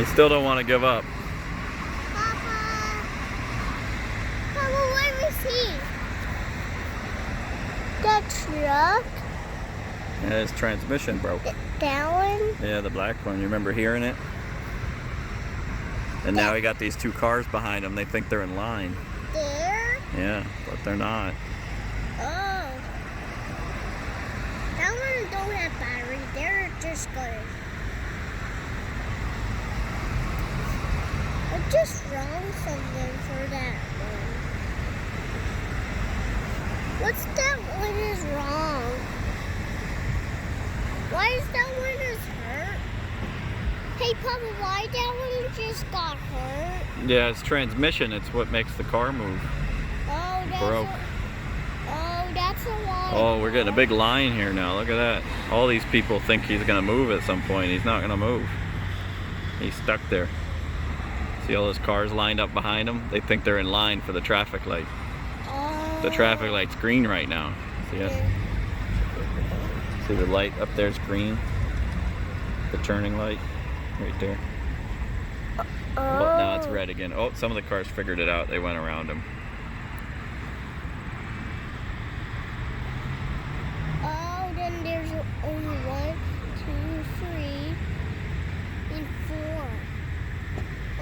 They still don't want to give up. Papa, what do we see? That truck? Yeah, his transmission broke. That one? Yeah, the black one. You remember hearing it? And now he got these two cars behind him. They think they're in line. There? Yeah, but they're not. Oh. That one don't have battery. They're just good. I just wrong something for that one. What's that one is wrong? Why is that one is hurt? Hey, Papa, why that one just got hurt? Yeah, it's transmission. It's what makes the car move. Oh, that's Broke. That's a lot. Oh, we're getting a big line here now. Look at that. All these people think he's going to move at some point. He's not going to move. He's stuck there. See all those cars lined up behind him? They think they're in line for the traffic light. Oh. The traffic light's green right now. See it? See the light up there's green? The turning light right there. Well, now it's red again. Oh, some of the cars figured it out. They went around him. Oh, then there's only 1, 2, 3, and 4.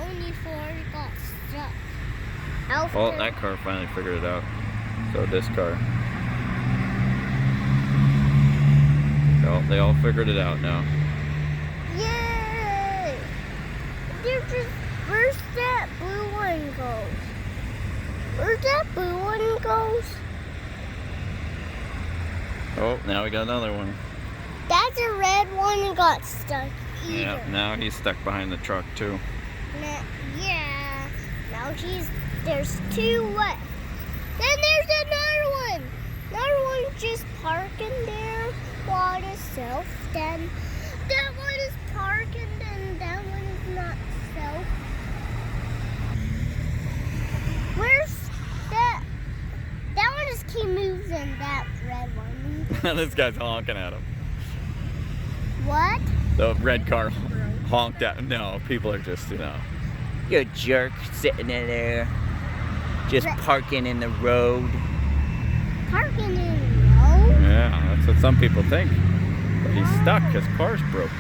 Only 4 got stuck. Oh, that car finally figured it out. So this car. Oh, they all figured it out now. Yay! Where's that blue one goes? Where's that blue one goes? Oh, now we got another one. That's a red one and got stuck either. Yeah, now he's stuck behind the truck too. Yeah. Now there's 2 left. Then there's another one. Another one just parking there by itself. Then that one is parking and that one is not self. Where's that? That one just keep moving, that red one. This guy's honking at him. What? The red car honked at him. No, people are just, you're a jerk sitting in there, just parking in the road. Parking in the road? Yeah, that's what some people think. But he's stuck. His car's broke.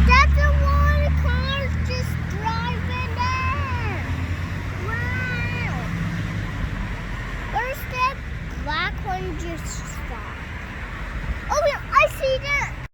That's a lot of cars just driving there. Wow. Where's that black one just stopped? Oh, yeah, I see that